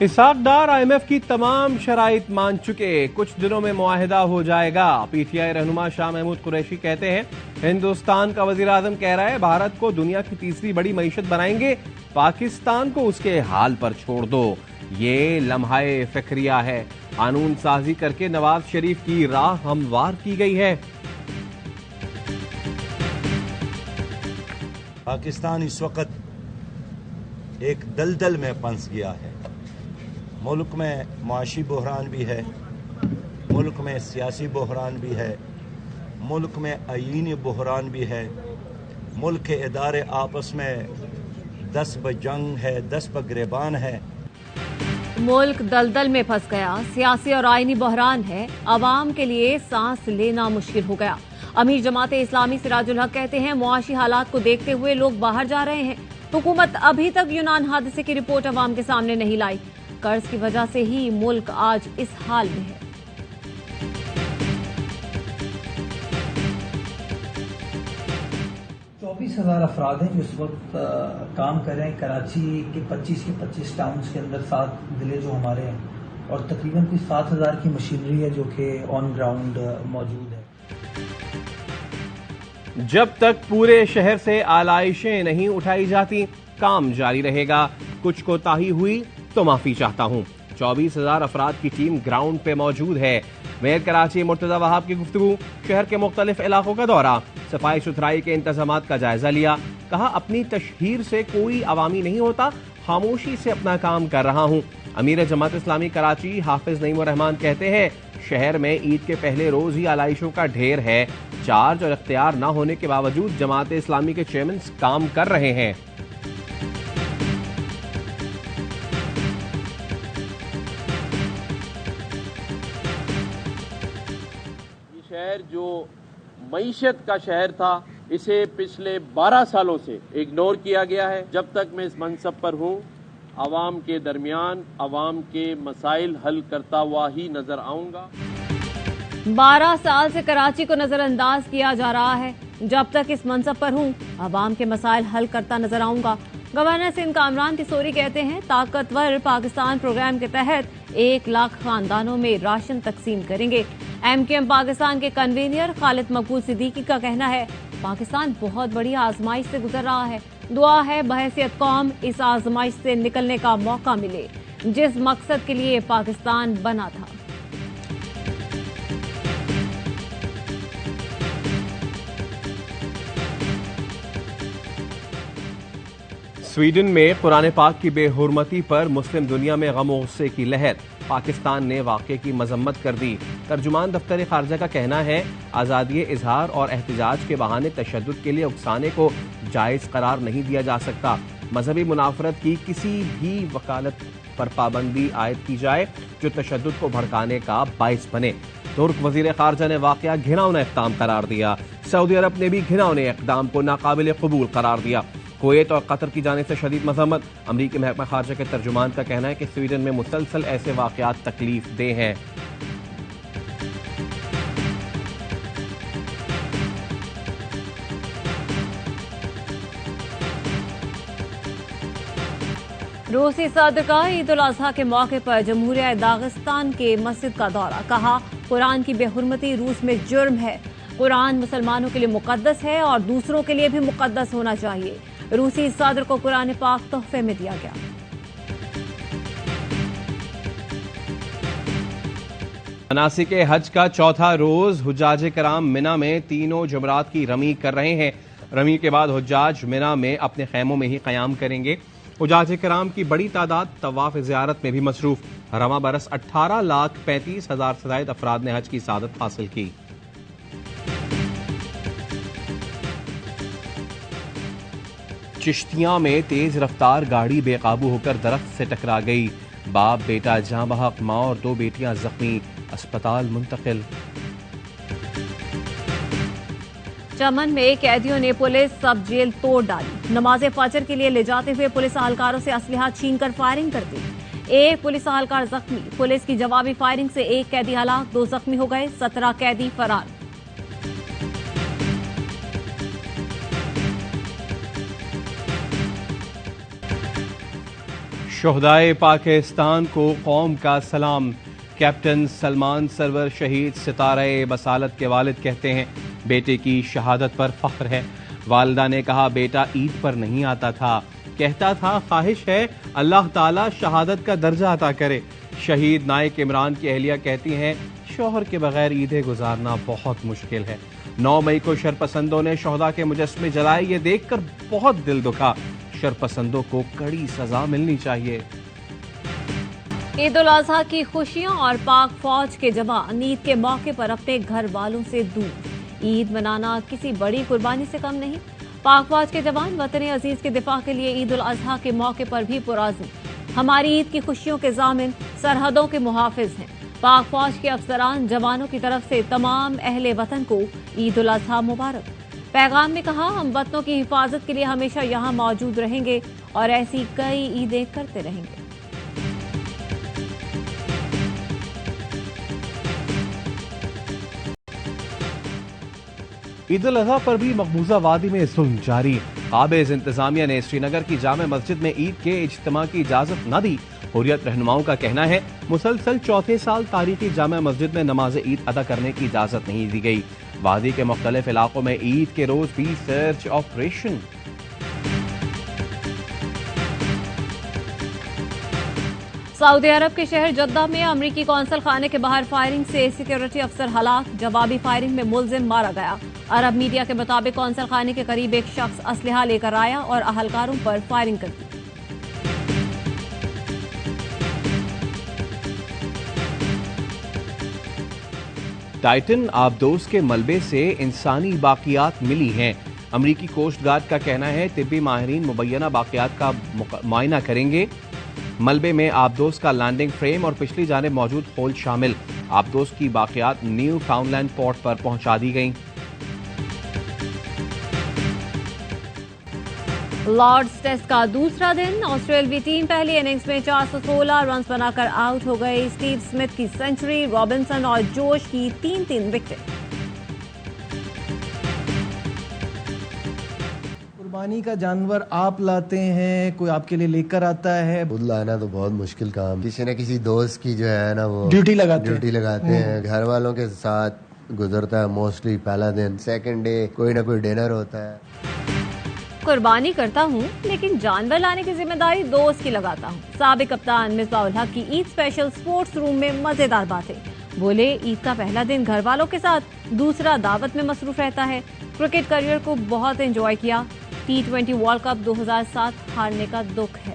Ishaq Dar IMF کی تمام شرائط مان چکے، کچھ دنوں میں معاہدہ ہو جائے گا۔ PTI رہنما شاہ محمود قریشی کہتے ہیں ہندوستان کا وزیر اعظم کہہ رہا ہے بھارت کو دنیا کی تیسری بڑی معیشت بنائیں گے، پاکستان کو اس کے حال پر چھوڑ دو۔ یہ لمحہ فخریہ ہے، قانون سازی کر کے نواز شریف کی راہ ہموار کی گئی ہے۔ پاکستان اس وقت ایک دلدل میں پھنس گیا ہے۔ ملک میں معاشی بحران بھی ہے، ملک میں سیاسی بحران بھی ہے، ملک میں آئینی بحران بھی ہے، ملک کے ادارے آپس میں 10 بجنگ ہے، 10 بگریبان ہے۔ ملک دلدل میں پھنس گیا، سیاسی اور آئینی بحران ہے، عوام کے لیے سانس لینا مشکل ہو گیا۔ امیر جماعت اسلامی سراج الحق کہتے ہیں معاشی حالات کو دیکھتے ہوئے لوگ باہر جا رہے ہیں۔ حکومت ابھی تک یونان حادثے کی رپورٹ عوام کے سامنے نہیں لائی، قرض کی وجہ سے ہی ملک آج اس حال میں ہے۔ 24,000 افراد ہیں جو اس وقت کام کر رہے ہیں کراچی کے 25 ٹاؤنز کے اندر، 7 ضلع جو ہمارے ہیں، اور تقریباً کوئی 7,000 کی مشینری ہے جو کہ آن گراؤنڈ موجود ہے۔ جب تک پورے شہر سے آلائشیں نہیں اٹھائی جاتی کام جاری رہے گا۔ کچھ کوتاہی ہوئی تو معافی چاہتا ہوں۔ 24,000 افراد کی ٹیم گراؤنڈ پہ موجود ہے۔ میئر کراچی مرتضی وہاب کی گفتگو، شہر کے مختلف علاقوں کا دورہ، صفائی ستھرائی کے انتظامات کا جائزہ لیا۔ کہا اپنی تشہیر سے کوئی عوامی نہیں ہوتا، خاموشی سے اپنا کام کر رہا ہوں۔ امیر جماعت اسلامی کراچی حافظ نعیم الرحمان کہتے ہیں شہر میں عید کے پہلے روز ہی آلائشوں کا ڈھیر ہے، چارج اور اختیار نہ ہونے کے باوجود جماعت اسلامی کے چیئرمین کام کر رہے ہیں۔ یہ شہر جو معیشت کا شہر تھا، اسے پچھلے 12 سالوں سے اگنور کیا گیا ہے۔ جب تک میں اس منصب پر ہوں، عوام کے درمیان عوام کے مسائل حل کرتا ہوا ہی نظر آؤں گا۔ 12 سال سے کراچی کو نظر انداز کیا جا رہا ہے۔ جب تک اس منصب پر ہوں، عوام کے مسائل حل کرتا نظر آؤں گا۔ گورنر سندھ کامران کسوری کہتے ہیں طاقتور پاکستان پروگرام کے تحت 1 لاکھ خاندانوں میں راشن تقسیم کریں گے۔ MKM پاکستان کے کنوینر خالد مقبول صدیقی کا کہنا ہے پاکستان بہت بڑی آزمائش سے گزر رہا ہے، دعا ہے بحیثیت قوم اس آزمائش سے نکلنے کا موقع ملے جس مقصد کے لیے پاکستان بنا تھا۔ سویڈن میں قرآن پاک کی بے حرمتی پر مسلم دنیا میں غم و غصے کی لہر، پاکستان نے واقعے کی مذمت کر دی۔ ترجمان دفتر خارجہ کا کہنا ہے آزادی اظہار اور احتجاج کے بہانے تشدد کے لیے اکسانے کو جائز قرار نہیں دیا جا سکتا۔ مذہبی منافرت کی کسی بھی وکالت پر پابندی عائد کی جائے جو تشدد کو بھڑکانے کا باعث بنے۔ ترک وزیر خارجہ نے واقعہ گھناؤنا اقدام قرار دیا۔ سعودی عرب نے بھی گھناؤنے اقدام کو ناقابل قبول قرار دیا۔ کویت اور قطر کی جانب سے شدید مذمت۔ امریکی محکمہ خارجہ کے ترجمان کا کہنا ہے کہ سویڈن میں مسلسل ایسے واقعات تکلیف دہ ہیں۔ روسی صدر کا عید الاضحیٰ کے موقع پر جمہوریہ داغستان کے مسجد کا دورہ، کہا قرآن کی بے حرمتی روس میں جرم ہے، قرآن مسلمانوں کے لیے مقدس ہے اور دوسروں کے لیے بھی مقدس ہونا چاہیے۔ روسی صدر کو قرآن پاک تحفے میں دیا گیا۔ مناسک حج کا چوتھا روز حجاج کرام منا میں تینوں جمرات کی رمی کر رہے ہیں۔ رمی کے بعد حجاج منا میں اپنے خیموں میں ہی قیام کریں گے۔ حجاج کرام کی بڑی تعداد طواف زیارت میں بھی مصروف۔ رواں برس 18,35,000 سے زائد افراد نے حج کی سعادت حاصل کی۔ چشتیاں میں تیز رفتار گاڑی بے قابو ہو کر درخت سے ٹکرا گئی، باپ بیٹا جاں بحق، ماں اور 2 بیٹیاں زخمی، اسپتال منتقل۔ چمن میں قیدیوں نے پولیس سب جیل توڑ ڈالی، نماز فجر کے لیے لے جاتے ہوئے پولیس اہلکاروں سے اسلحہ چھین کر فائرنگ کر دی، 1 پولیس اہلکار زخمی، پولیس کی جوابی فائرنگ سے 1 قیدی ہلاک، 2 زخمی ہو گئے، 17 قیدی فرار۔ شہدائے پاکستان کو قوم کا سلام. کیپٹن سلمان سرور شہید ستارہ بصالت کے والد کہتے ہیں بیٹے کی شہادت پر فخر ہے. والدہ نے کہا بیٹا عید پر نہیں آتا تھا, کہتا تھا خواہش ہے اللہ تعالی شہادت کا درجہ عطا کرے. شہید نائک عمران کی اہلیہ کہتی ہیں شوہر کے بغیر عیدیں گزارنا بہت مشکل ہے. 9 مئی کو شرپسندوں نے شہداء کے مجسمے جلائے, یہ دیکھ کر بہت دل دکھا. شرپسندوں کو کڑی سزا ملنی چاہیے. عید الاضحیٰ کی خوشیاں اور پاک فوج کے جوان عید کے موقع پر اپنے گھر والوں سے دور. عید منانا کسی بڑی قربانی سے کم نہیں. پاک فوج کے جوان وطن عزیز کے دفاع کے لیے عید الاضحیٰ کے موقع پر بھی پرعزم. ہماری عید کی خوشیوں کے ضامن سرحدوں کے محافظ ہیں. پاک فوج کے افسران جوانوں کی طرف سے تمام اہل وطن کو عید الاضحیٰ مبارک. پیغام میں کہا ہم وطنوں کی حفاظت کے لیے ہمیشہ یہاں موجود رہیں گے اور ایسی کئی عیدیں کرتے رہیں گے. عید الاضحیٰ پر بھی مقبوضہ وادی میں ظلم جاری. قابض انتظامیہ نے سری نگر کی جامع مسجد میں عید کے اجتماع کی اجازت نہ دی. حریت رہنماؤں کا کہنا ہے مسلسل چوتھے سال تاریخی جامع مسجد میں نماز عید ادا کرنے کی اجازت نہیں دی گئی. وادی کے مختلف علاقوں میں عید کے روز بھی سرچ آپریشن. سعودی عرب کے شہر جدہ میں امریکی قونصل خانے کے باہر فائرنگ سے سیکیورٹی افسر ہلاک. جوابی فائرنگ میں ملزم مارا گیا. عرب میڈیا کے مطابق قونصل خانے کے قریب ایک شخص اسلحہ لے کر آیا اور اہلکاروں پر فائرنگ کر دی. ٹائٹن آبدوز کے ملبے سے انسانی باقیات ملی ہیں. امریکی کوسٹ گارڈ کا کہنا ہے طبی ماہرین مبینہ باقیات کا معائنہ کریں گے. ملبے میں آبدوز کا لینڈنگ فریم اور پچھلی جانب موجود ہول شامل. آبدوز کی باقیات نیو فاؤنڈ لینڈ پورٹ پر پہنچا دی گئیں. لارڈز ٹیسٹ کا دوسرا دن آسٹریلوی ٹیم پہلی اننگز میں 416 رنز بنا کر آؤٹ ہو گئی. اسٹیو اسمتھ کی سنچری, رابنسن اور جوش کی 3 وکٹیں. قربانی کا جانور آپ لاتے ہیں, کوئی آپ کے لیے لے کر آتا ہے؟ خود لانا تو بہت مشکل کام. کسی نہ کسی دوست کی جو ہے نا وہ ڈیوٹی لگاتے ہیں. گھر والوں کے ساتھ گزرتا ہے موسٹلی پہلا دن. سیکنڈ ڈے کوئی نہ کوئی ڈنر ہوتا ہے. قربانی کرتا ہوں لیکن جانور لانے کی ذمہ داری دوست کی لگاتا ہوں. سابق کپتان مصباح الحق کی عید اسپیشل سپورٹس روم میں مزیدار باتیں. بولے عید کا پہلا دن گھر والوں کے ساتھ, دوسرا دعوت میں مصروف رہتا ہے. کرکٹ کیریئر کو بہت انجوائے کیا. T20 ورلڈ کپ 2007 ہارنے کا دکھ ہے.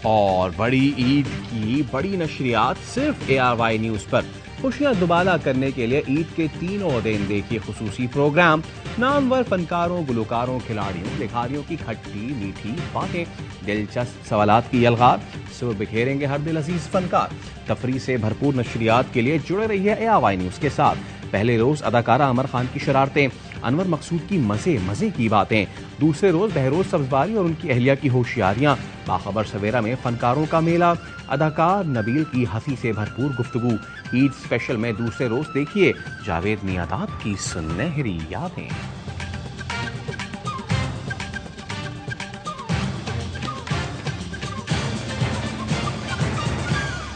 اور بڑی عید کی بڑی نشریات صرف ARY نیوز پر. خوشیاں دوبالا کرنے کے لیے عید کے تینوں دن دیکھیے خصوصی پروگرام. نامور فنکاروں, گلوکاروں, کھلاڑیوں, لکھاریوں کی کھٹی میٹھی باتیں, دلچسپ سوالات کی یلغار, سر بکھیریں گے ہر دل عزیز فنکار. تفریح سے بھرپور نشریات کے لیے جڑے رہیے ARY نیوز کے ساتھ. پہلے روز اداکارہ عمر خان کی شرارتیں, انور مقصود کی مزے کی باتیں. دوسرے روز بہروز سبزواری اور ان کی اہلیہ کی ہوشیاریاں. باخبر سویرا میں فنکاروں کا میلہ, اداکار نبیل کی ہنسی سے بھرپور گفتگو. عید اسپیشل میں دوسرے روز دیکھیے جاوید میاں داد کی سنہری یادیں.